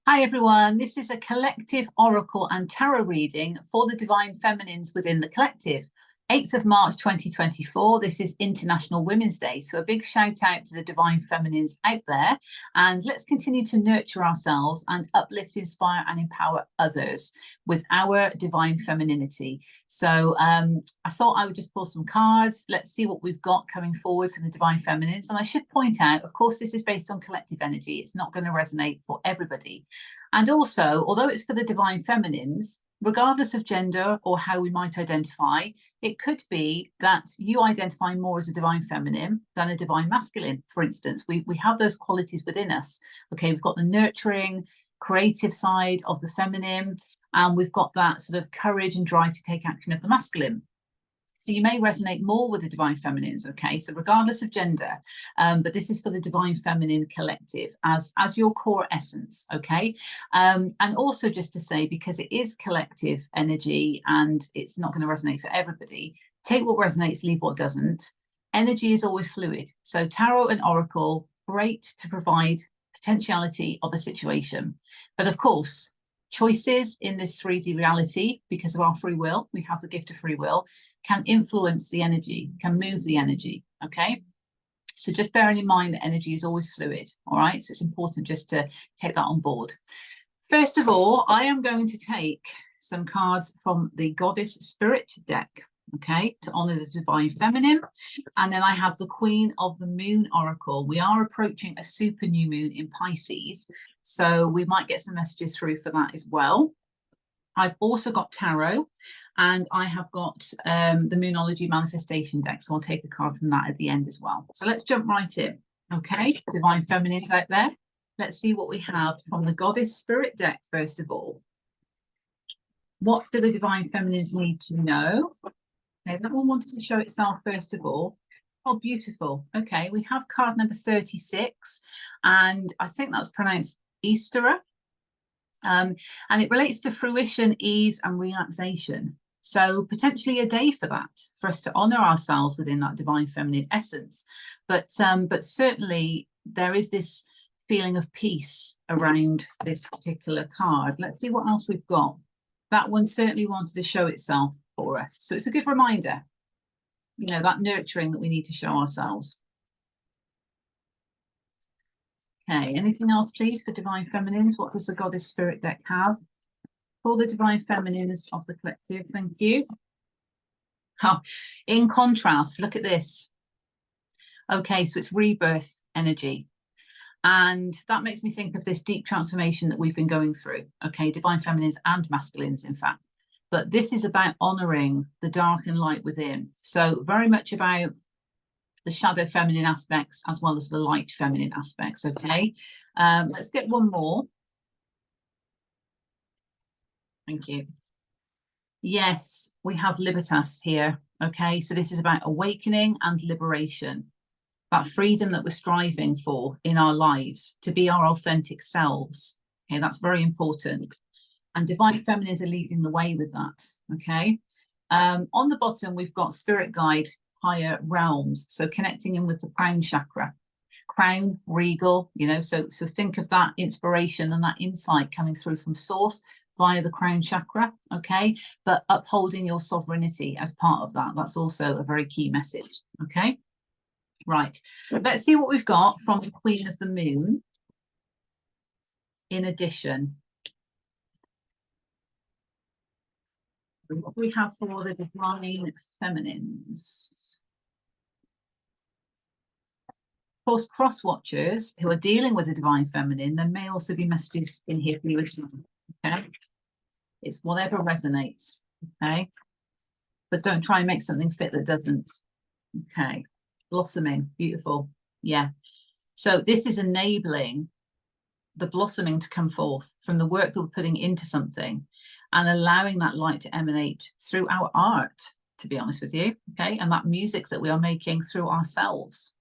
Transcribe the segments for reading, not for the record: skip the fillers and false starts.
Hi everyone, this is a collective oracle and tarot reading for the divine feminines within the collective. 8th of March 2024, this is International Women's Day, so a big shout out to the divine feminines out there, and let's continue to nurture ourselves and uplift, inspire and empower others with our divine femininity. So I thought I would just pull some cards. Let's see what we've got coming forward for the divine feminines. And I should point out, of course, this is based on collective energy. It's not going to resonate for everybody. And also, although it's for the divine feminines, regardless of gender or how we might identify, it could be that you identify more as a divine feminine than a divine masculine, for instance. We have those qualities within us. Okay, we've got the nurturing, creative side of the feminine, and we've got that sort of courage and drive to take action of the masculine. So you may resonate more with the divine feminines, okay? So regardless of gender, but this is for the divine feminine collective as your core essence, okay? And also just to say, because it is collective energy and it's not going to resonate for everybody, take what resonates, leave what doesn't. Energy is always fluid. So tarot and oracle, great to provide potentiality of a situation. But of course, choices in this 3D reality, because of our free will, we have the gift of free will, can influence the energy, can move the energy, okay? So just bearing in mind that energy is always fluid, all right? So it's important just to take that on board. First of all, I am going to take some cards from the Goddess Spirit deck, okay, to honor the divine feminine. And then I have the Queen of the Moon Oracle. We are approaching a super new moon in Pisces, so we might get some messages through for that as well. I've also got tarot, and I have got the Moonology Manifestation deck, so I'll take a card from that at the end as well. So let's jump right in, okay? Divine Feminine out there. Let's see what we have from the Goddess Spirit deck, first of all. What do the Divine Feminines need to know? Okay, that one wanted to show itself first of all. Oh, beautiful. Okay, we have card number 36, and I think that's pronounced Easterer. And it relates to fruition, ease, and relaxation. So potentially a day for that, for us to honor ourselves within that divine feminine essence. But certainly there is this feeling of peace around this particular card. Let's see what else we've got. That one certainly wanted to show itself for us. So it's a good reminder, you know, that nurturing that we need to show ourselves. Okay, anything else, please, for Divine Feminines? What does the Goddess Spirit deck have? For the Divine Feminines of the collective, thank you. Oh, in contrast, look at this. Okay, so it's rebirth energy. And that makes me think of this deep transformation that we've been going through. Okay, Divine Feminines and Masculines, in fact. But this is about honoring the dark and light within. So very much about the shadow feminine aspects as well as the light feminine aspects, okay? Let's get one more. Thank you. Yes, we have Libertas here, okay? So this is about awakening and liberation, that freedom that we're striving for in our lives, to be our authentic selves, okay? That's very important. And Divine Feminines are leading the way with that, okay? On the bottom, we've got Spirit Guide, Higher Realms, so connecting in with the crown chakra. Crown, regal, you know, so think of that inspiration and that insight coming through from source via the crown chakra, okay? But upholding your sovereignty as part of that. That's also a very key message, okay? Right, let's see what we've got from the Queen of the Moon. In addition, what we have for the divine feminines. Of course, cross watchers who are dealing with the divine feminine, there may also be messages in here for you as well, okay? It's whatever resonates, okay? But don't try and make something fit that doesn't, okay? Blossoming, beautiful, yeah. So this is enabling the blossoming to come forth from the work that we're putting into something, and allowing that light to emanate through our art, to be honest with you, okay? And that music that we are making through ourselves,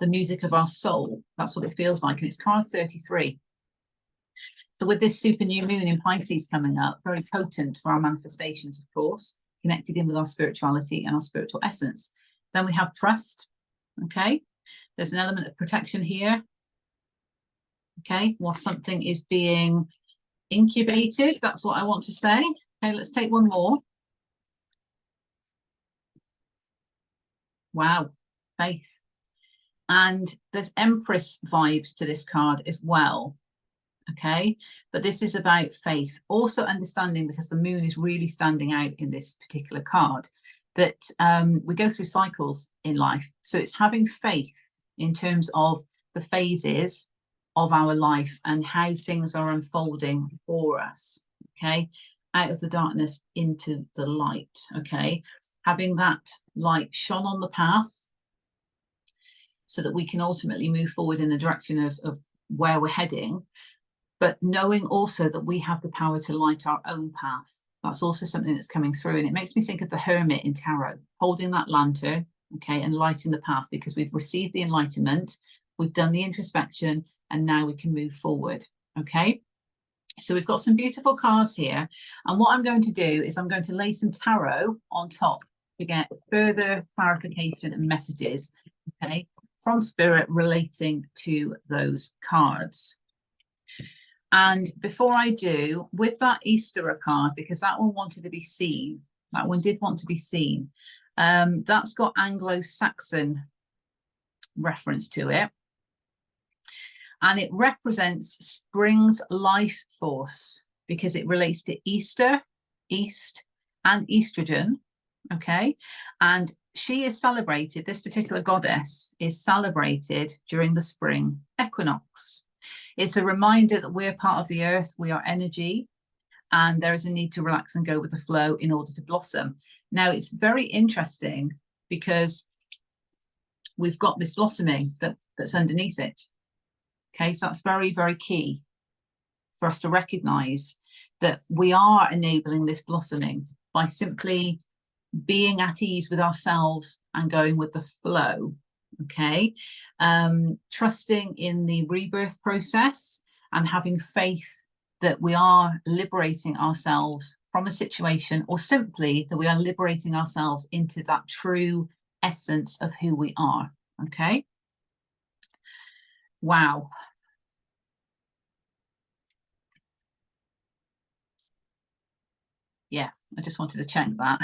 the music of our soul, that's what it feels like. And it's card 33. So with this super new moon in Pisces coming up, very potent for our manifestations, of course, connected in with our spirituality and our spiritual essence. Then we have trust, okay? There's an element of protection here. okay, while something is being incubated. That's what I want to say. Okay, let's take one more. Wow, faith. And there's Empress vibes to this card as well. Okay, but this is about faith. Also understanding, because the moon is really standing out in this particular card, that we go through cycles in life. So it's having faith in terms of the phases of our life and how things are unfolding for us. Okay, out of the darkness into the light. Okay, having that light shone on the path so that we can ultimately move forward in the direction of where we're heading, but knowing also that we have the power to light our own path. That's also something that's coming through. And it makes me think of the hermit in tarot, holding that lantern, okay, and lighting the path, because we've received the enlightenment, we've done the introspection, and now we can move forward, okay? So we've got some beautiful cards here. And what I'm going to do is I'm going to lay some tarot on top to get further clarification and messages, okay, from Spirit relating to those cards. And before I do, with that Easter card, because that one wanted to be seen, that one did want to be seen, that's got Anglo-Saxon reference to it. And it represents spring's life force, because it relates to Easter, East, and estrogen, okay? And she is celebrated, this particular goddess is celebrated during the spring equinox. It's a reminder that we're part of the earth, we are energy, and there is a need to relax and go with the flow in order to blossom. Now, it's very interesting because we've got this blossoming that's underneath it. Okay, so that's very, very key for us to recognize that we are enabling this blossoming by simply being at ease with ourselves and going with the flow. Okay, trusting in the rebirth process and having faith that we are liberating ourselves from a situation, or simply that we are liberating ourselves into that true essence of who we are. Okay, wow. Yeah, I just wanted to check that.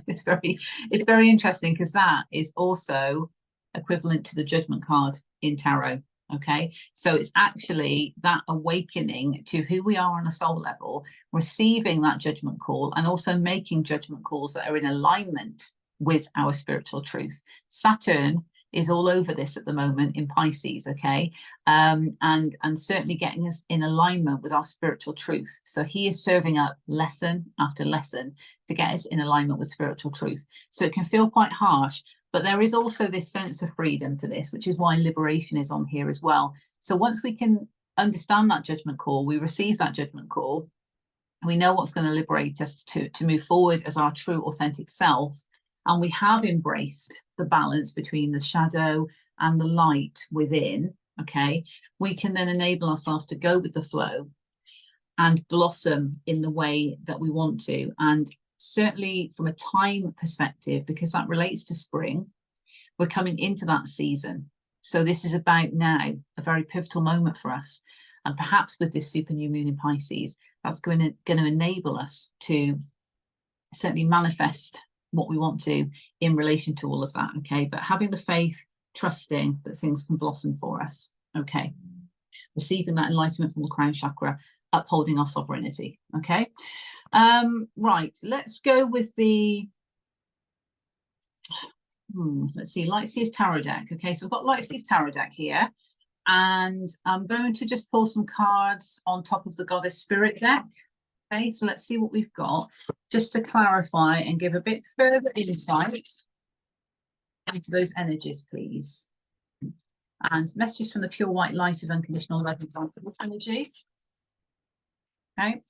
It's very interesting, because that is also equivalent to the judgment card in tarot. Okay, so it's actually that awakening to who we are on a soul level, receiving that judgment call, and also making judgment calls that are in alignment with our spiritual truth. Saturn is all over this at the moment in Pisces, okay, and certainly getting us in alignment with our spiritual truth. So he is serving up lesson after lesson to get us in alignment with spiritual truth. So it can feel quite harsh, but there is also this sense of freedom to this, which is why liberation is on here as well. So once we can understand that judgment call, we receive that judgment call, we know what's going to liberate us to move forward as our true authentic self, and we have embraced the balance between the shadow and the light within, okay, we can then enable ourselves to go with the flow and blossom in the way that we want to. And certainly from a time perspective, because that relates to spring, we're coming into that season. So this is about now, a very pivotal moment for us. And perhaps with this super new moon in Pisces, that's going to enable us to certainly manifest what we want to in relation to all of that. Okay, but having the faith, trusting that things can blossom for us. Okay, receiving that enlightenment from the crown chakra, upholding our sovereignty. Okay, right, let's go with the let's see, Lightseer's tarot deck. Okay, so I've got Lightseer's tarot deck here, and I'm going to just pull some cards on top of the Goddess Spirit deck. Okay, so let's see what we've got, just to clarify and give a bit further insight into those energies, please. And messages from the pure white light of unconditional love and confidence energy. Okay,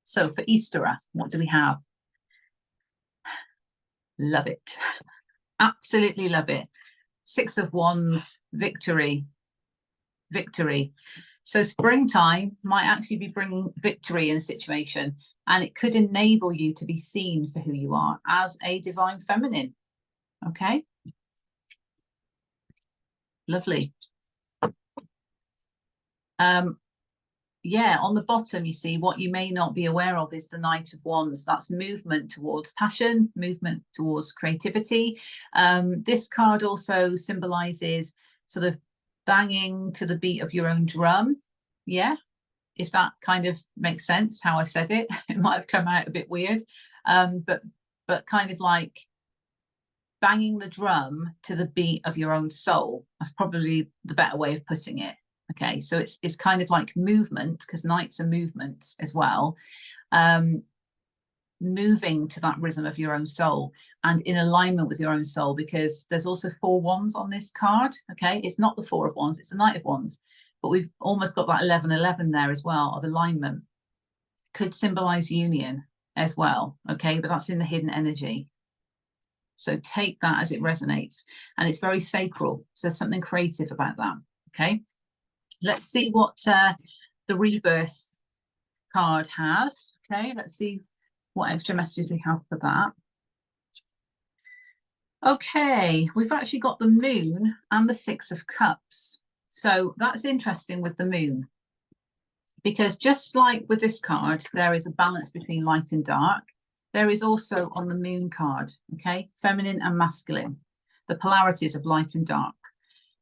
so for Easter, what do we have? Love it. Absolutely love it. 6 of Wands, victory, victory. So springtime might actually be bringing victory in a situation, and it could enable you to be seen for who you are as a divine feminine. Okay, lovely. Yeah, on the bottom, you see what you may not be aware of is the Knight of Wands. That's movement towards passion, movement towards creativity. This card also symbolizes sort of banging to the beat of your own drum. Yeah, if that kind of makes sense how I said it. It might have come out a bit weird, but kind of like banging the drum to the beat of your own soul. That's probably the better way of putting it. Okay, so it's kind of like movement, because knights are movements as well, moving to that rhythm of your own soul and in alignment with your own soul, because there's also 4 wands on this card. Okay, it's not the 4 of wands, it's the Knight of Wands, but we've almost got that 11-11 there as well of alignment. Could symbolize union as well. Okay, but that's in the hidden energy. So take that as it resonates, and it's very sacral. So there's something creative about that. Okay, let's see what the rebirth card has. Okay, let's see what extra messages we have for that. Okay, we've actually got the moon and the 6 of cups. So that's interesting with the moon, because just like with this card, there is a balance between light and dark. There is also on the moon card, okay, feminine and masculine, the polarities of light and dark.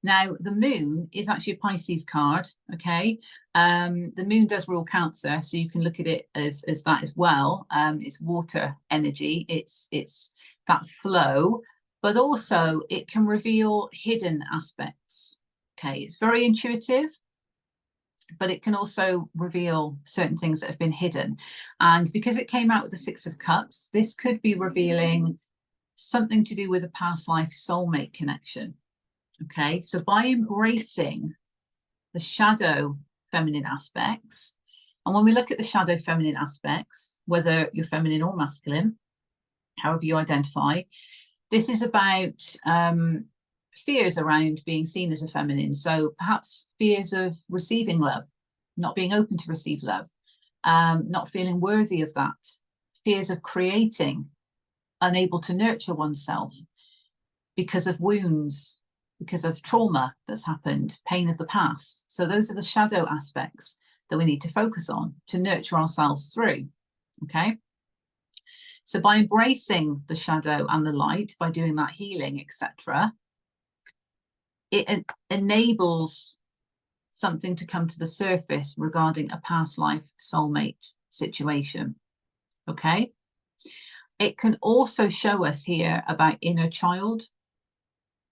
Now, the moon is actually a Pisces card, okay? The moon does rule Cancer, so you can look at it as that as well. It's water energy, it's that flow, but also it can reveal hidden aspects, okay? It's very intuitive, but it can also reveal certain things that have been hidden. And because it came out with the 6 of Cups, this could be revealing something to do with a past life soulmate connection. Okay, so by embracing the shadow feminine aspects, and when we look at the shadow feminine aspects, whether you're feminine or masculine, however you identify, this is about fears around being seen as a feminine. So perhaps fears of receiving love, not being open to receive love, not feeling worthy of that, fears of creating, unable to nurture oneself because of wounds, because of trauma that's happened, pain of the past. So those are the shadow aspects that we need to focus on to nurture ourselves through. Okay. So by embracing the shadow and the light, by doing that healing, etc., it enables something to come to the surface regarding a past life soulmate situation. Okay. It can also show us here about inner child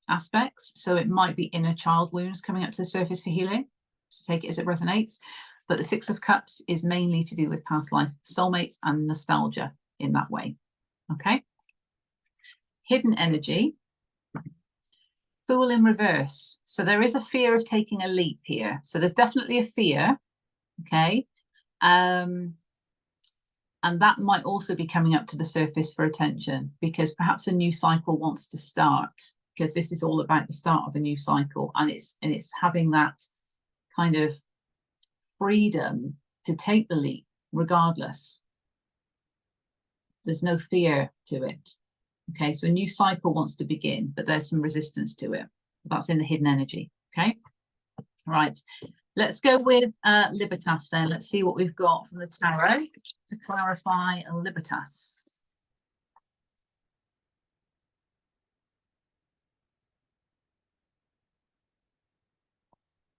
aspects. So it might be inner child wounds coming up to the surface for healing. So take it as it resonates. But the 6 of Cups is mainly to do with past life soulmates and nostalgia in that way. Okay. Hidden energy. Fool in reverse. So there is a fear of taking a leap here. So there's definitely a fear. Okay. And that might also be coming up to the surface for attention, because perhaps a new cycle wants to start, because this is all about the start of a new cycle, and it's having that kind of freedom to take the leap regardless. There's no fear to it. Okay, so a new cycle wants to begin, but there's some resistance to it. That's in the hidden energy. Okay, right. Let's go with Libertas then. Let's see what we've got from the tarot to clarify Libertas.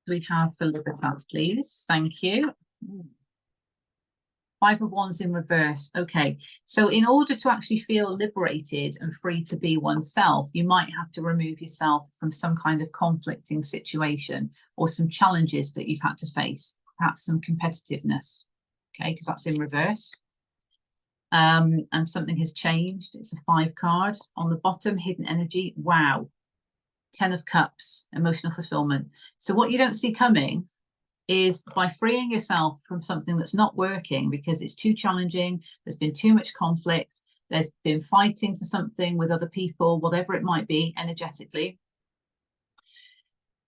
We have for Libertas, please. Thank you. 5 of Wands in reverse. Okay, so in order to actually feel liberated and free to be oneself, you might have to remove yourself from some kind of conflicting situation or some challenges that you've had to face, perhaps some competitiveness, okay, because that's in reverse. And something has changed. It's a 5 card. On the bottom, hidden energy. Wow. 10 of Cups, emotional fulfillment. So what you don't see coming is by freeing yourself from something that's not working because it's too challenging, there's been too much conflict, there's been fighting for something with other people, whatever it might be energetically.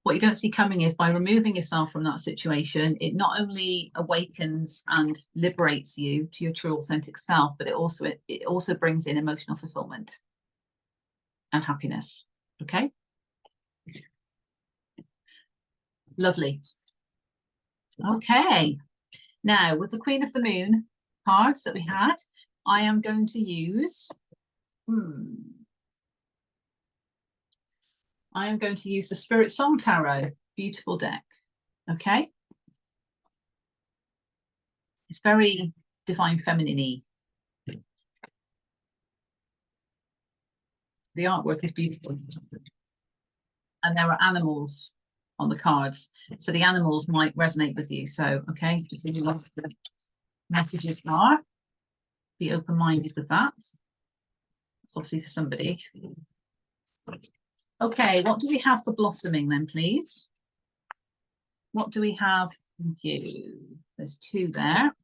What you don't see coming is by removing yourself from that situation, it not only awakens and liberates you to your true authentic self, but it also brings in emotional fulfillment and happiness. Okay. Lovely. Okay, now with the Queen of the Moon cards that we had, I am going to use, I am going to use the Spirit Song Tarot, beautiful deck, okay? It's very divine feminine-y. The artwork is beautiful. And there are animals on the cards. So the animals might resonate with you. So, okay, if you love the messages are, be open-minded with that. It's obviously for somebody. Okay, what do we have for blossoming then, please? What do we have? Thank you. There's two there.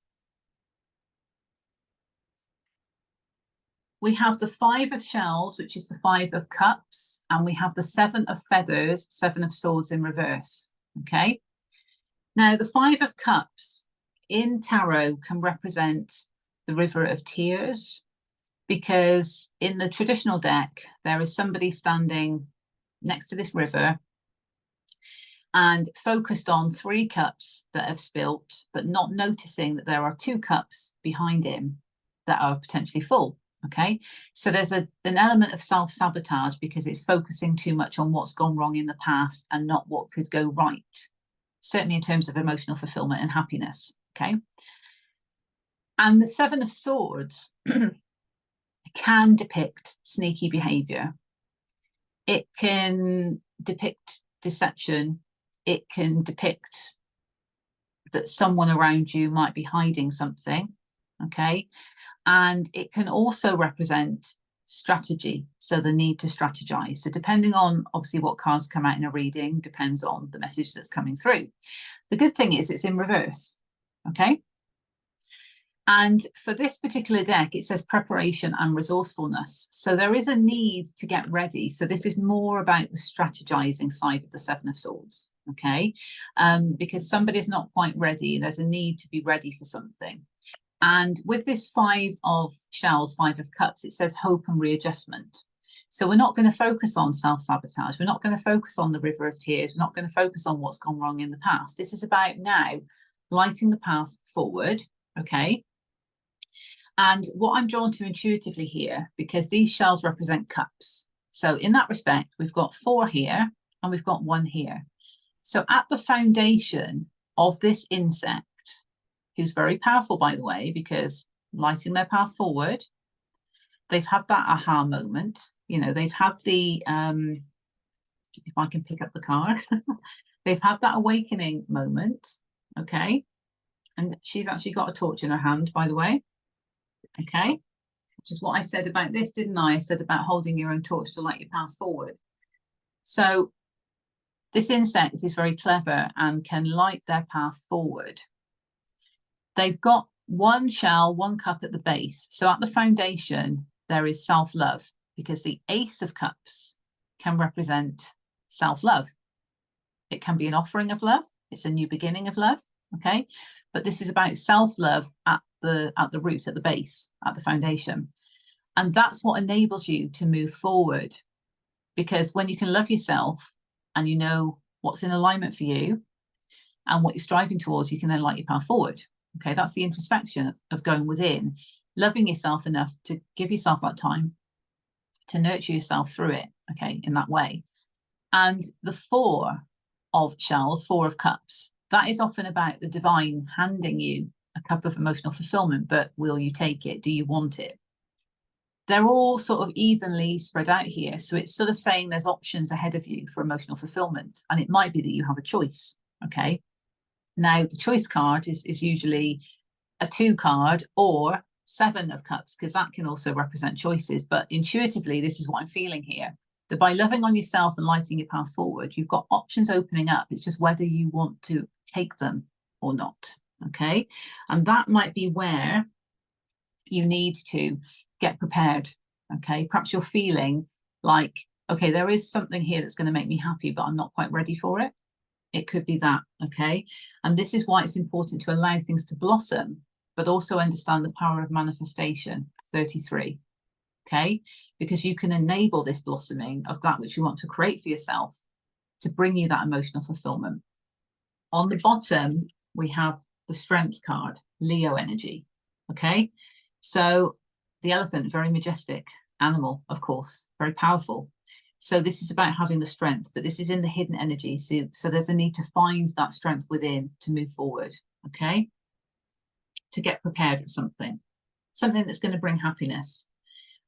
We have the 5 of shells, which is the 5 of cups, and we have the 7 of feathers, 7 of swords in reverse. Okay. Now, the 5 of cups in tarot can represent the river of tears, because in the traditional deck, there is somebody standing next to this river and focused on 3 cups that have spilt, but not noticing that there are 2 cups behind him that are potentially full. Okay, so there's an element of self-sabotage because it's focusing too much on what's gone wrong in the past and not what could go right, certainly in terms of emotional fulfillment and happiness. Okay, and the 7 of swords can depict sneaky behavior. It can depict deception. It can depict that someone around you might be hiding something. Okay. And it can also represent strategy, so the need to strategize. So depending on obviously what cards come out in a reading depends on the message that's coming through. The good thing is it's in reverse, okay? And for this particular deck, it says preparation and resourcefulness. So there is a need to get ready. So this is more about the strategizing side of the 7 of swords, okay? Because somebody's not quite ready. There's a need to be ready for something. And with this 5 of shells, 5 of cups, it says hope and readjustment. So we're not going to focus on self-sabotage. We're not going to focus on the river of tears. We're not going to focus on what's gone wrong in the past. This is about now lighting the path forward, okay? And what I'm drawn to intuitively here, because these shells represent cups. So in that respect, we've got 4 here and we've got 1 here. So at the foundation of this insect, who's very powerful, by the way, because lighting their path forward, they've had that aha moment. You know, they've had the, if I can pick up the card, they've had that awakening moment, okay? And she's actually got a torch in her hand, by the way, okay? Which is what I said about this, didn't I? I said about holding your own torch to light your path forward. So this insect is very clever and can light their path forward. They've got 1 shell, 1 cup at the base. So at the foundation, there is self-love, because the Ace of Cups can represent self-love. It can be an offering of love. It's a new beginning of love, okay? But this is about self-love at the root, at the base, at the foundation. And that's what enables you to move forward. Because when you can love yourself and you know what's in alignment for you and what you're striving towards, you can then light your path forward. Okay, that's the introspection of going within, loving yourself enough to give yourself that time to nurture yourself through it, okay, in that way. And the 4 of shells, 4 of cups, that is often about the divine handing you a cup of emotional fulfillment, but will you take it? Do you want it? They're all sort of evenly spread out here. So it's sort of saying there's options ahead of you for emotional fulfillment. And it might be that you have a choice, okay? Now, the choice card is usually a 2 card or 7 of cups, because that can also represent choices. But intuitively, this is what I'm feeling here, that by loving on yourself and lighting your path forward, you've got options opening up. It's just whether you want to take them or not, okay? And that might be where you need to get prepared, okay? Perhaps you're feeling like, okay, there is something here that's going to make me happy, but I'm not quite ready for it. It could be that, okay? And this is why it's important to allow things to blossom, but also understand the power of manifestation, 33, okay? Because you can enable this blossoming of that which you want to create for yourself to bring you that emotional fulfillment. On the bottom, we have the Strength card, Leo energy. Okay, so the elephant, very majestic animal, of course, very powerful. So this is about having the strength, but this is in the hidden energy. So there's a need to find that strength within to move forward, okay? To get prepared for something that's going to bring happiness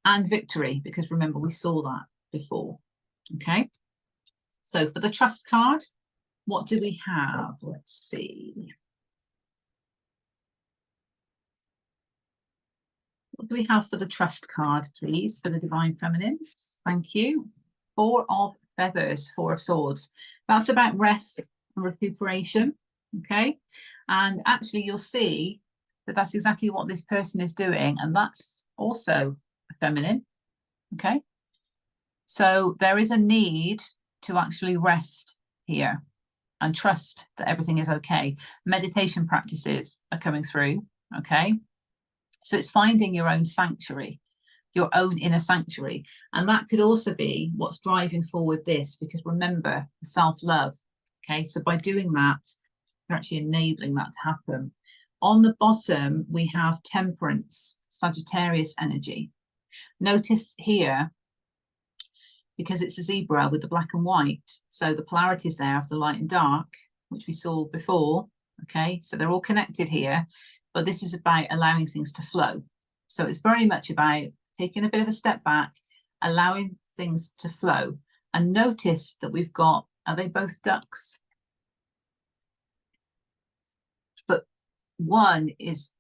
and victory, because remember, we saw that before, okay? So for the Trust card, what do we have? Let's see. What do we have for the Trust card, please, for the Divine Feminines? Thank you. 4 of Feathers, 4 of Swords. That's about rest and recuperation, okay? And actually, you'll see that that's exactly what this person is doing, and that's also a feminine, okay? So there is a need to actually rest here and trust that everything is okay. Meditation practices are coming through, okay? So it's finding your own sanctuary, your own inner sanctuary. And that could also be what's driving forward this, because remember, self-love, okay? So by doing that, you're actually enabling that to happen. On the bottom, we have Temperance, Sagittarius energy. Notice here, because it's a zebra with the black and white, so the polarities there of the light and dark, which we saw before, okay? So they're all connected here, but this is about allowing things to flow. So it's very much about taking a bit of a step back, allowing things to flow. And notice that we've got, are they both ducks? But one is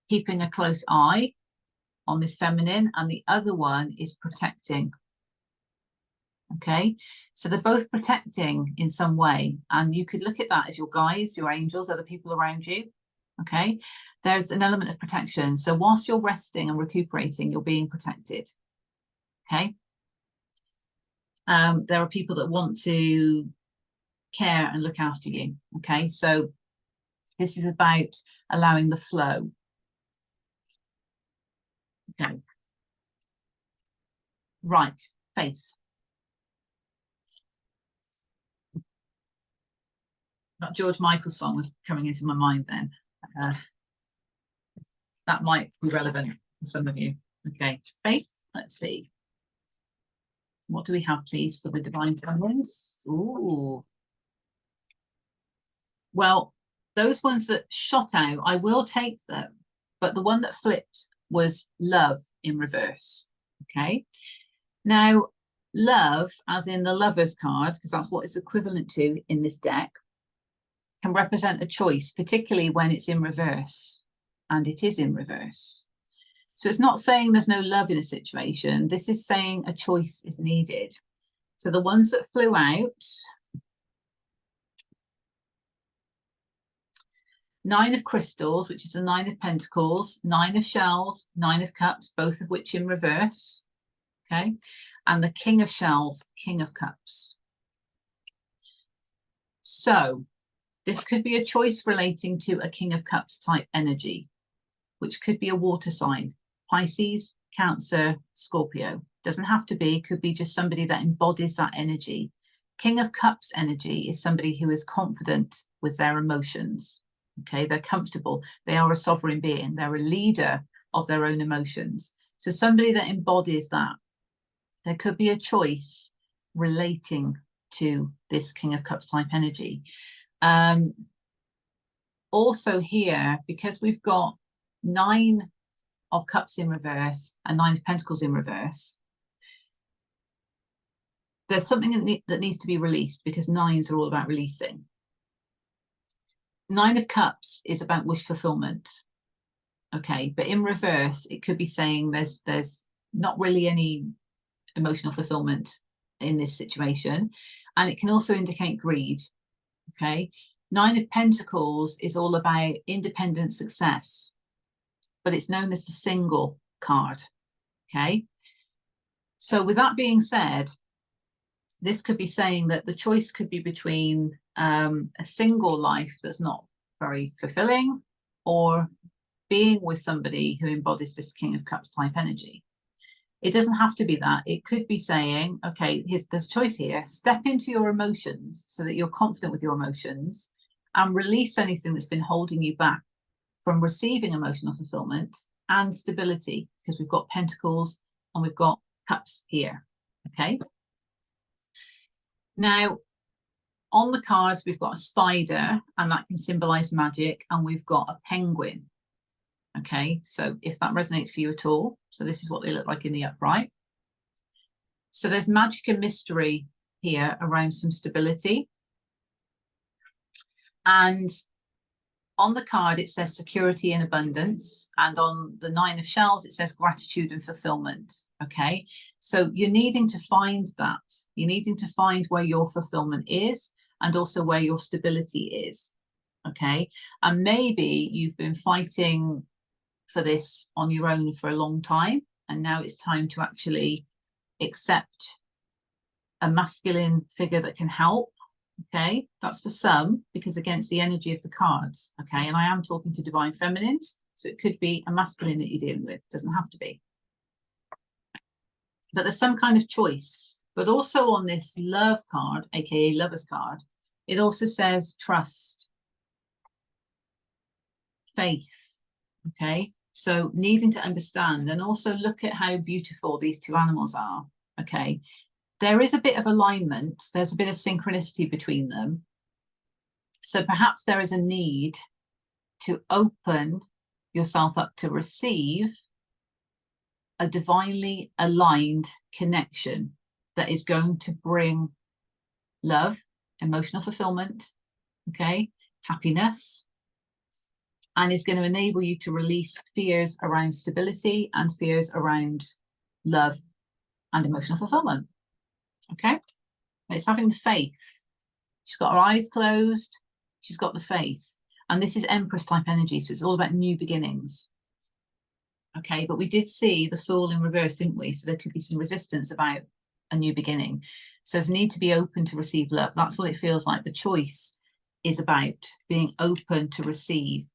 keeping a close eye on this feminine, and the other one is protecting. Okay, so they're both protecting in some way, and you could look at that as your guides, your angels, other people around you. Okay, there's an element of protection. So whilst you're resting and recuperating, you're being protected. Okay, there are people that want to care and look after you. Okay, so this is about allowing the flow. Okay, right, Faith. That George Michael song was coming into my mind then. That might be relevant for some of you. Okay, Faith, let's see. What do we have, please, for the Divine Feminines? Ooh. Well, those ones that shot out, I will take them, but the one that flipped was Love in reverse. Okay. Now, love, as in the Lovers card, because that's what it's equivalent to in this deck, can represent a choice, particularly when it's in reverse, and it is in reverse. So it's not saying there's no love in a situation. This is saying a choice is needed. So the ones that flew out, 9 of Crystals, which is the 9 of Pentacles, 9 of Shells, 9 of Cups, both of which in reverse, okay? And the King of Shells, King of Cups. So this could be a choice relating to a King of Cups type energy, which could be a water sign, Pisces, Cancer, Scorpio. Doesn't have to be, could be just somebody that embodies that energy. King of Cups energy is somebody who is confident with their emotions. Okay, they're comfortable. They are a sovereign being. They're a leader of their own emotions. So somebody that embodies that. There could be a choice relating to this King of Cups type energy. Also here, because we've got 9 of Cups in reverse and 9 of Pentacles in reverse, there's something that needs to be released, because 9s are all about releasing. 9 of Cups is about wish fulfillment. Okay, but in reverse, it could be saying there's not really any emotional fulfillment in this situation. And it can also indicate greed. Okay, 9 of Pentacles is all about independent success, but it's known as the single card. Okay, so with that being said, this could be saying that the choice could be between a single life that's not very fulfilling, or being with somebody who embodies this King of Cups type energy. It doesn't have to be that. It could be saying, okay, there's a choice here. Step into your emotions so that you're confident with your emotions and release anything that's been holding you back from receiving emotional fulfillment and stability, because we've got pentacles and we've got cups here. Okay. Now, on the cards, we've got a spider, and that can symbolize magic, and we've got a penguin. Okay, so if that resonates for you at all, so this is what they look like in the upright. So there's magic and mystery here around some stability. And on the card, it says security and abundance. And on the 9 of shells, it says gratitude and fulfillment. Okay, so you're needing to find that. You're needing to find where your fulfillment is and also where your stability is. Okay, and maybe you've been fighting for this on your own for a long time, and now it's time to actually accept a masculine figure that can help. Okay, that's for some, because against the energy of the cards. Okay, and I am talking to divine feminines, so it could be a masculine that you're dealing with, doesn't have to be, but there's some kind of choice. But also on this love card, aka lover's card, it also says trust, faith. Okay, so needing to understand and also look at how beautiful these two animals are. Okay, there is a bit of alignment, there's a bit of synchronicity between them. So perhaps there is a need to open yourself up to receive a divinely aligned connection that is going to bring love, emotional fulfillment, okay, happiness, and is going to enable you to release fears around stability and fears around love and emotional fulfillment. Okay, it's having the faith. She's got her eyes closed, she's got the faith, and this is Empress type energy, so it's all about new beginnings. Okay, but we did see the Fool in reverse, didn't we? So there could be some resistance about a new beginning. So there's a need to be open to receive love. That's what it feels like. The choice is about being open to receive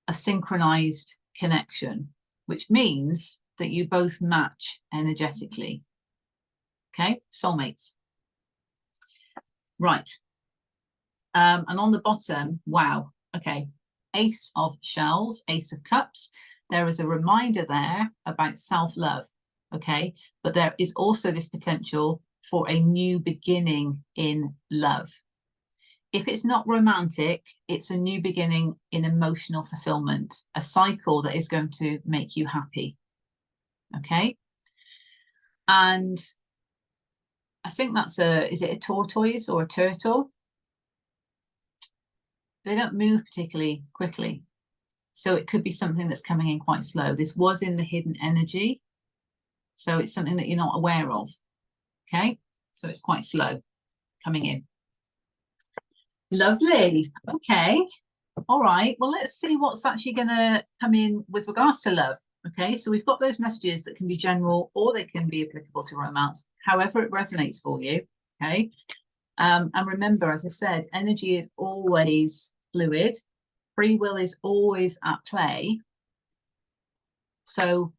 a synchronized connection, which means that you both match energetically. Okay, soulmates. Right. And on the bottom, wow. Okay, Ace of Shells, Ace of Cups. There is a reminder there about self-love. Okay, but there is also this potential for a new beginning in love. If it's not romantic, it's a new beginning in emotional fulfillment, a cycle that is going to make you happy. Okay. And I think that's is it a tortoise or a turtle? They don't move particularly quickly. So it could be something that's coming in quite slow. This was in the hidden energy. So it's something that you're not aware of. Okay. So it's quite slow coming in. Lovely. Okay. All right. Well, let's see what's actually going to come in with regards to love. Okay. So we've got those messages that can be general or they can be applicable to romance, however it resonates for you. Okay. And remember, as I said, energy is always fluid. Free will is always at play. So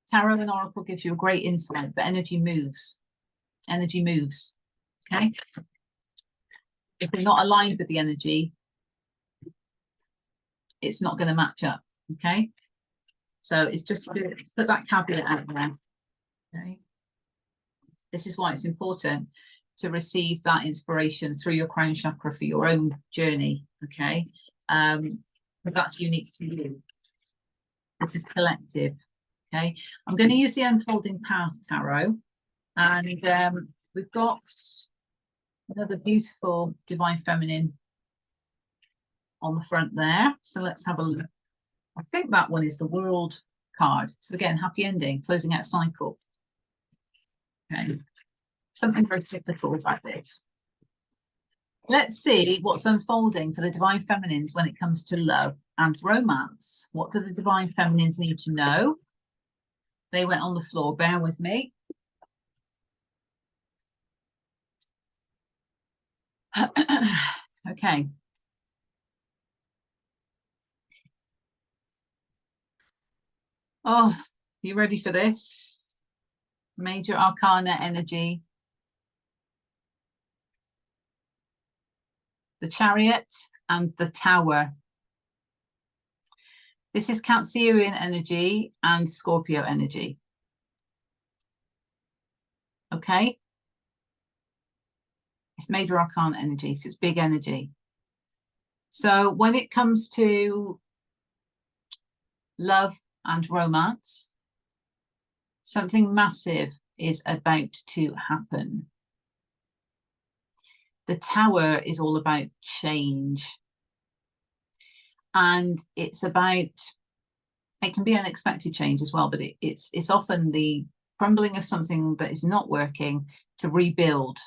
Tarot and Oracle gives you a great insight, but energy moves. Energy moves. Okay. If you're not aligned with the energy, it's not going to match up. Okay. So it's just to put that caveat out there. Okay. This is why it's important to receive that inspiration through your crown chakra for your own journey. Okay. But that's unique to you. This is collective. Okay. I'm going to use the Unfolding Path Tarot, and we've got another beautiful divine feminine on the front there. So let's have a look. I think that one is the World card. So again, happy ending, closing out cycle. Okay. Something very cyclical about this. Let's see what's unfolding for the divine feminines when it comes to love and romance. What do the divine feminines need to know? They went on the floor. Bear with me. Okay. Oh, you ready for this? Major Arcana energy. the Chariot, and the Tower. This is Cancerian energy and Scorpio energy. Okay. It's Major Arcana energy, so it's big energy. So when it comes to love and romance, something massive is about to happen. The Tower is all about change. And it's about, it can be unexpected change as well, but it's often the crumbling of something that is not working to rebuild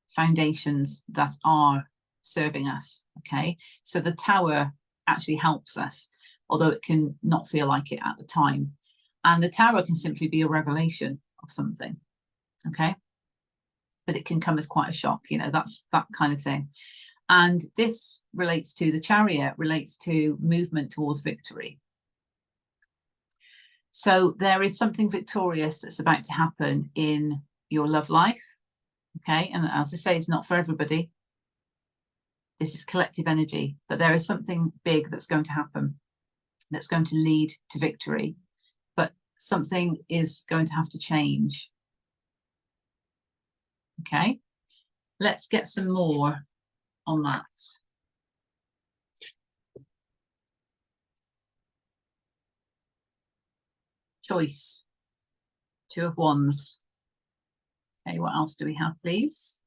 foundations that are serving us. Okay, so the Tower actually helps us, although it can not feel like it at the time. And the Tower can simply be a revelation of something. Okay, but it can come as quite a shock, you know, that's that kind of thing. And this relates to the Chariot, relates to movement towards victory. So there is something victorious that's about to happen in your love life. Okay, and as I say, it's not for everybody. This is collective energy, but there is something big that's going to happen, that's going to lead to victory, but something is going to have to change. Okay, let's get some more on that. Choice, Two of Wands. Okay, what else do we have, please?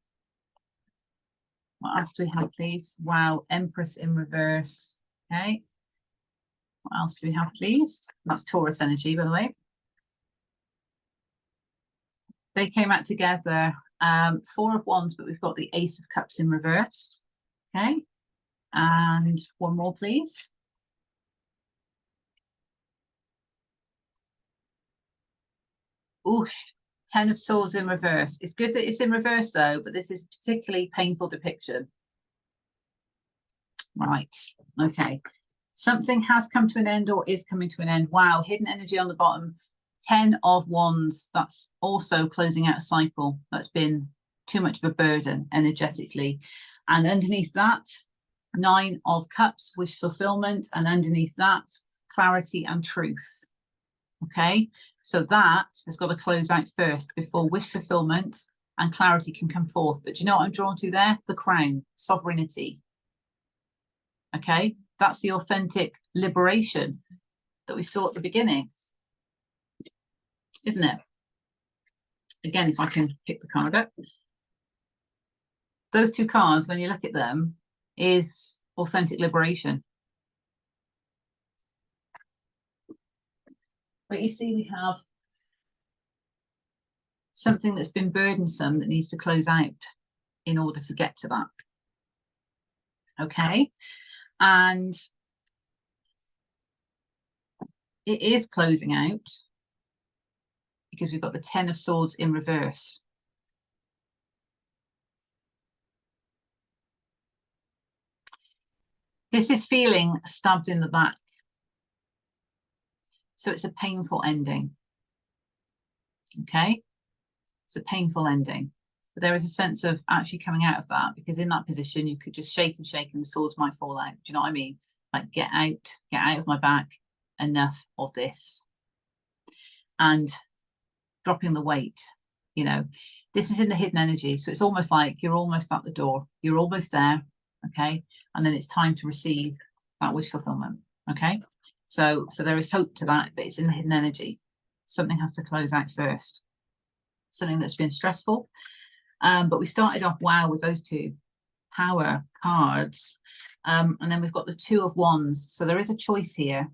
What else do we have, please? Wow, Empress in reverse. Okay. What else do we have, please? That's Taurus energy, by the way. They came out together. Four of Wands, but we've got the Ace of Cups in reverse. Okay. And one more, please. Oosh, Ten of Swords in reverse. It's good that it's in reverse, though, but this is a particularly painful depiction. Right. Okay. Something has come to an end or is coming to an end. Wow. Hidden energy on the bottom. 10 of Wands. That's also closing out a cycle that's been too much of a burden energetically. And underneath that, 9 of Cups, wish fulfillment. And underneath that, clarity and truth. Okay. So that has got to close out first before wish fulfillment and clarity can come forth. But do you know what I'm drawn to there? The crown, sovereignty. Okay, that's the authentic liberation that we saw at the beginning, isn't it? Again, if I can pick the card up. Those two cards, when you look at them, is authentic liberation. But you see, we have something that's been burdensome that needs to close out in order to get to that. Okay, and it is closing out because we've got the 10 of Swords in reverse. This is feeling stabbed in the back. So it's a painful ending. Okay, it's a painful ending. But there is a sense of actually coming out of that, because in that position, you could just shake and shake and the swords might fall out. Do you know what I mean? Like, get out of my back, enough of this. And dropping the weight, you know, this is in the hidden energy. So it's almost like you're almost at the door. You're almost there. Okay. And then it's time to receive that wish fulfillment. Okay. So there is hope to that, but it's in the hidden energy. Something has to close out first. Something that's been stressful. But we started off wow with those two power cards. And then we've got the Two of Wands. So there is a choice here.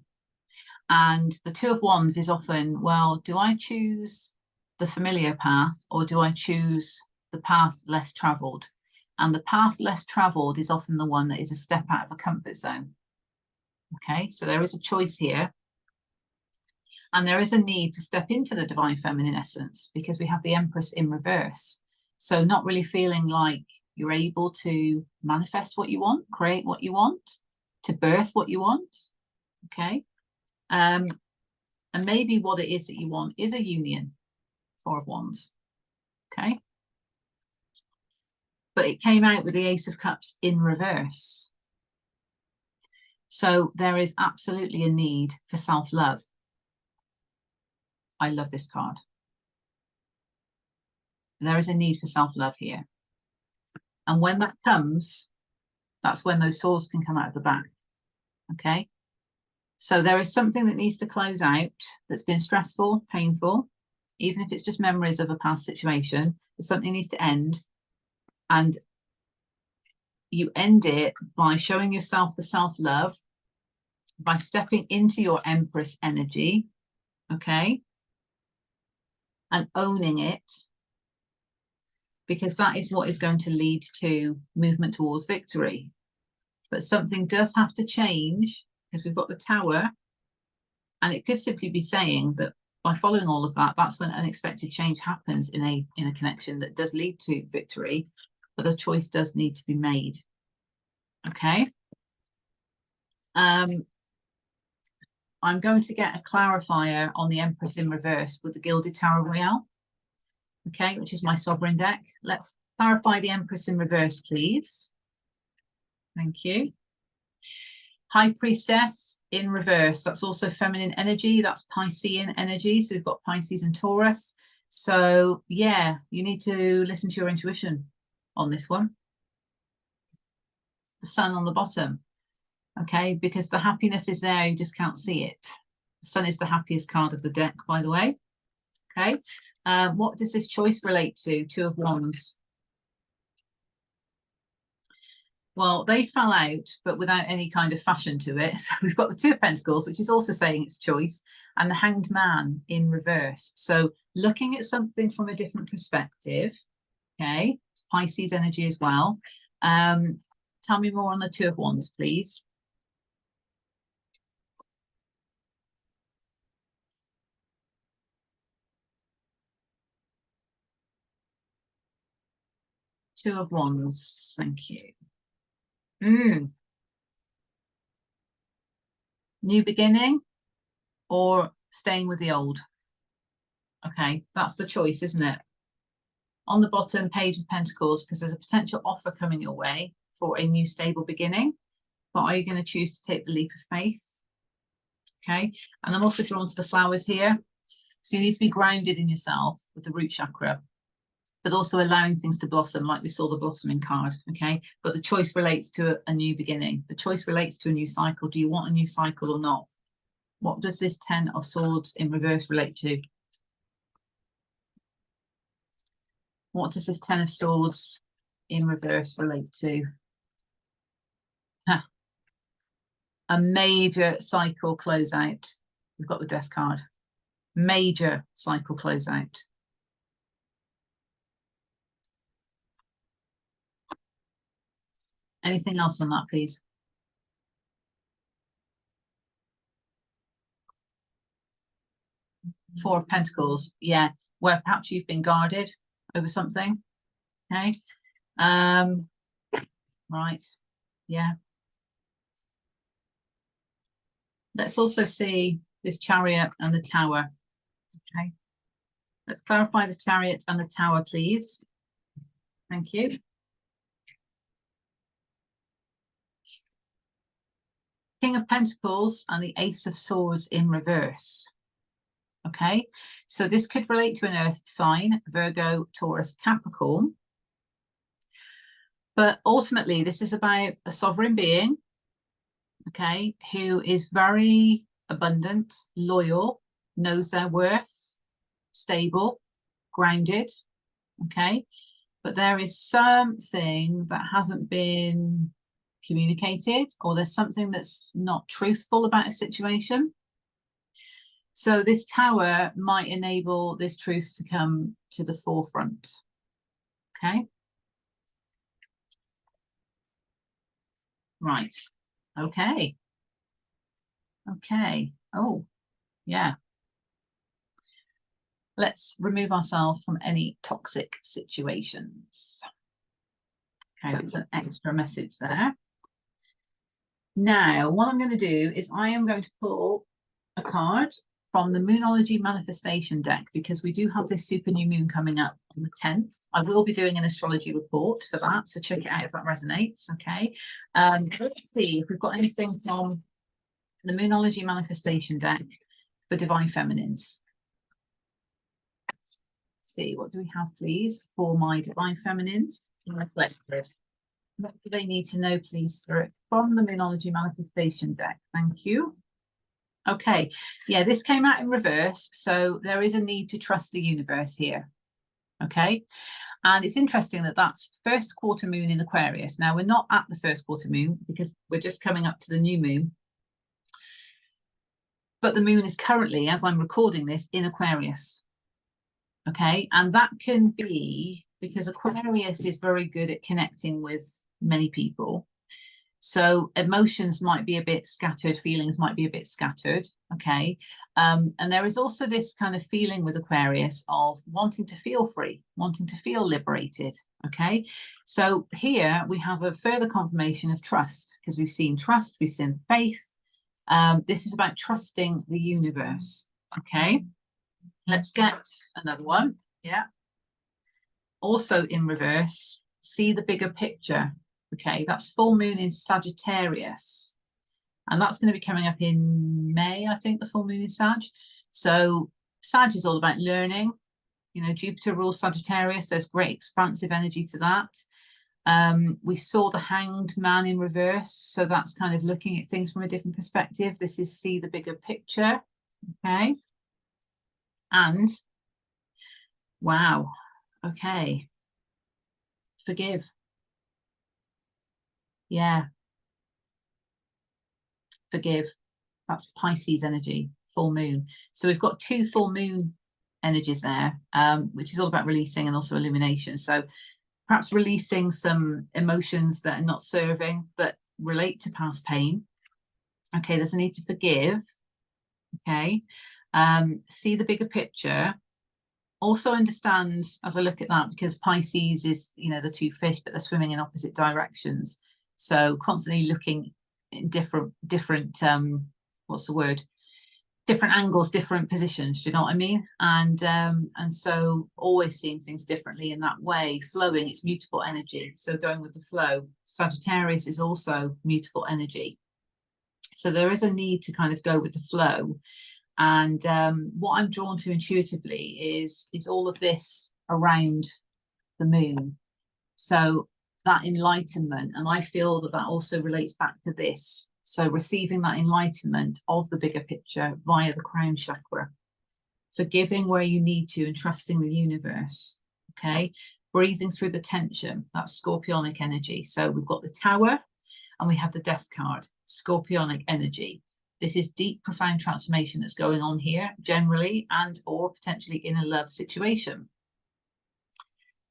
And the Two of Wands is often, well, do I choose the familiar path or do I choose the path less traveled? And the path less traveled is often the one that is a step out of a comfort zone. Okay, so there is a choice here. And there is a need to step into the divine feminine essence because we have the Empress in reverse. So not really feeling like you're able to manifest what you want, create what you want, to birth what you want. Okay. And maybe what it is that you want is a union, Four of Wands. Okay. but it came out with the Ace of Cups in reverse. So there is absolutely a need for self-love. I love this card. There is a need for self-love here. And when that comes, that's when those swords can come out of the back. Okay. So there is something that needs to close out that's been stressful, painful, even if it's just memories of a past situation, but something needs to end. And you end it by showing yourself the self-love, by stepping into your Empress energy, okay, and owning it, because that is what is going to lead to movement towards victory. But something does have to change, because we've got the Tower, and it could simply be saying that by following all of that, that's when unexpected change happens in a connection that does lead to victory, but a choice does need to be made. Okay. I'm going to get a clarifier on the Empress in reverse with the Gilded Tower Royale, okay, which is my sovereign deck. Let's clarify the Empress in reverse, please. Thank you. High Priestess in reverse. That's also feminine energy. That's Piscean energy. So we've got Pisces and Taurus. So yeah, you need to listen to your intuition on this one. The Sun on the bottom. Okay, because the happiness is there, you just can't see it. The Sun is the happiest card of the deck, by the way. Okay, what does this choice relate to? Two of Wands. Well, they fell out, but without any kind of fashion to it. So we've got the Two of Pentacles, which is also saying it's choice, and the Hanged Man in reverse. So looking at something from a different perspective. Okay, it's Pisces energy as well. Tell me more on the Two of Wands, please. Two of Wands, thank you. New beginning or staying with the old? Okay, that's the choice, isn't it? On the bottom, Page of Pentacles, because there's a potential offer coming your way for a new stable beginning. But are you going to choose to take the leap of faith? Okay, and I'm also drawn to the flowers here. So you need to be grounded in yourself with the root chakra, but also allowing things to blossom, like we saw the blossoming card. Okay, but the choice relates to a new beginning. The choice relates to a new cycle. Do you want a new cycle or not? What does this 10 of Swords in reverse relate to? What does this 10 of Swords in reverse relate to? Huh. A major cycle closeout. We've got the Death card. Major cycle closeout. Anything else on that, please? Four of Pentacles. Yeah, where perhaps you've been guarded over something. Okay. Right. Yeah. Let's also see this Chariot and the Tower. Okay. Let's clarify the Chariot and the Tower, please. Thank you. King of Pentacles and the Ace of Swords in reverse. Okay, so this could relate to an earth sign, Virgo, Taurus, Capricorn. But ultimately, this is about a sovereign being, okay, who is very abundant, loyal, knows their worth, stable, grounded, okay. But there is something that hasn't been communicated, or there's something that's not truthful about a situation. So this Tower might enable this truth to come to the forefront. Okay. Right. Okay. Okay. Oh, yeah. Let's remove ourselves from any toxic situations. Okay, that's an extra message there. Now, what I'm going to do is I am going to pull a card from the Moonology manifestation deck, because we do have this super new moon coming up on the 10th. I will be doing an astrology report for that, so check it out if that resonates. Okay. Let's see if we've got anything from the Moonology manifestation deck for divine feminines. Let's see, what do we have, please, for my divine feminines in the collective? What do they need to know, please, Spirit, from the Moonology manifestation deck? Thank you. Okay, yeah, this came out in reverse, so there is a need to trust the universe here. Okay, and it's interesting that that's first quarter moon in Aquarius. Now, we're not at the first quarter moon because we're just coming up to the new moon, but the moon is currently, as I'm recording this, in Aquarius. Okay, and that can be because Aquarius is very good at connecting with many people. So emotions might be a bit scattered, feelings might be a bit scattered, okay? And there is also this kind of feeling with Aquarius of wanting to feel free, wanting to feel liberated, okay? So here we have a further confirmation of trust, because we've seen trust, we've seen faith. This is about trusting the universe, okay? Let's get another one, yeah. Also in reverse, see the bigger picture. Okay, that's full moon in Sagittarius. And that's going to be coming up in May, I think, the full moon in Sag. So Sag is all about learning. You know, Jupiter rules Sagittarius. There's great expansive energy to that. We saw the Hanged Man in reverse. So that's kind of looking at things from a different perspective. This is see the bigger picture. Okay. And, wow. Okay. Forgive. Yeah. Forgive. That's Pisces energy, full moon. So we've got two full moon energies there, which is all about releasing and also illumination. So perhaps releasing some emotions that are not serving, that relate to past pain. Okay, there's a need to forgive. Okay. See the bigger picture. Also understand, as I look at that, because Pisces is, you know, the two fish, but they're swimming in opposite directions. So constantly looking in different what's the word? Different angles, different positions. Do you know what I mean? And so always seeing things differently in that way. Flowing, it's mutable energy. So going with the flow. Sagittarius is also mutable energy. So there is a need to kind of go with the flow. And what I'm drawn to intuitively is all of this around the moon. So that enlightenment, and I feel that that also relates back to this. So receiving that enlightenment of the bigger picture via the crown chakra, forgiving where you need to and trusting the universe, okay? Breathing through the tension, that's scorpionic energy. So we've got the Tower and we have the Death card, scorpionic energy. This is deep, profound transformation that's going on here generally and or potentially in a love situation.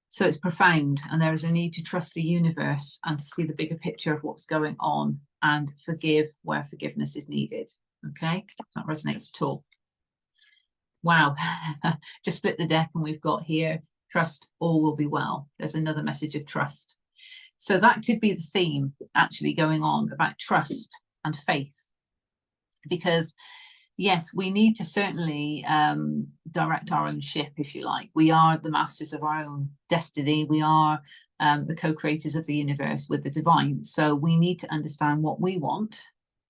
So it's profound, and there is a need to trust the universe and to see the bigger picture of what's going on and forgive where forgiveness is needed. Okay, that resonates at all. Wow, just split the deck and we've got here, trust, all will be well. There's another message of trust. So that could be the theme actually going on about trust and faith. Because yes, we need to certainly direct our own ship, if you like. We are the masters of our own destiny. We are the co-creators of the universe with the divine. So we need to understand what we want.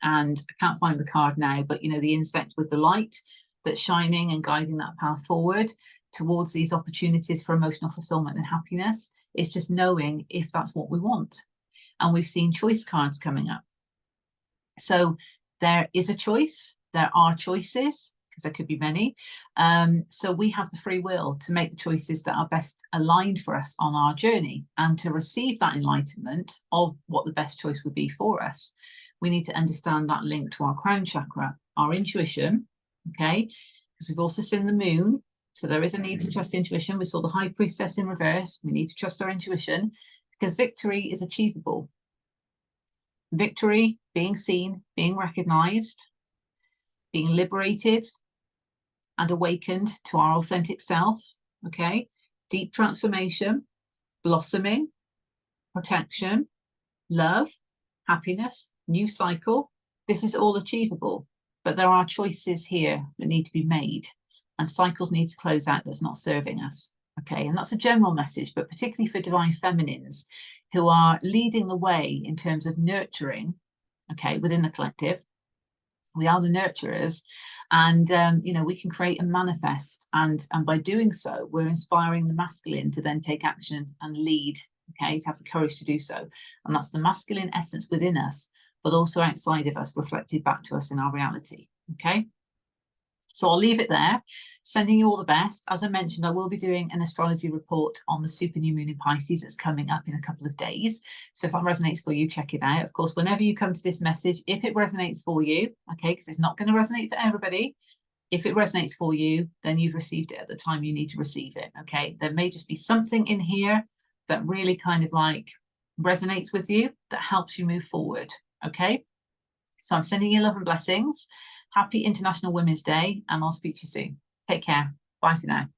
And I can't find the card now, but you know, the insect with the light that's shining and guiding that path forward towards these opportunities for emotional fulfillment and happiness. It's just knowing if that's what we want. And we've seen choice cards coming up. So there is a choice. There are choices, because there could be many. So we have the free will to make the choices that are best aligned for us on our journey, and to receive that enlightenment of what the best choice would be for us. We need to understand that link to our crown chakra, our intuition, okay? Because we've also seen the moon. So there is a need to trust intuition. We saw the high priestess in reverse. We need to trust our intuition because victory is achievable. Victory, being seen, being recognized, being liberated and awakened to our authentic self, okay? Deep transformation, blossoming, protection, love, happiness, new cycle. This is all achievable. but there are choices here that need to be made, and cycles need to close out that's not serving us. Okay, and that's a general message, but particularly for divine feminines who are leading the way in terms of nurturing, okay, within the collective. We are the nurturers, and you know, we can create and manifest, and by doing so, we're inspiring the masculine to then take action and lead, okay, to have the courage to do so. And that's the masculine essence within us, but also outside of us, reflected back to us in our reality. Okay, so I'll leave it there, sending you all the best. As I mentioned, I will be doing an astrology report on the super new moon in Pisces that's coming up in a couple of days. So if that resonates for you, check it out. Of course, whenever you come to this message, if it resonates for you, okay, because it's not going to resonate for everybody, if it resonates for you, then you've received it at the time you need to receive it. Okay, there may just be something in here that really kind of like resonates with you, that helps you move forward. Okay, so I'm sending you love and blessings. Happy International Women's Day, and I'll speak to you soon. Take care. Bye for now.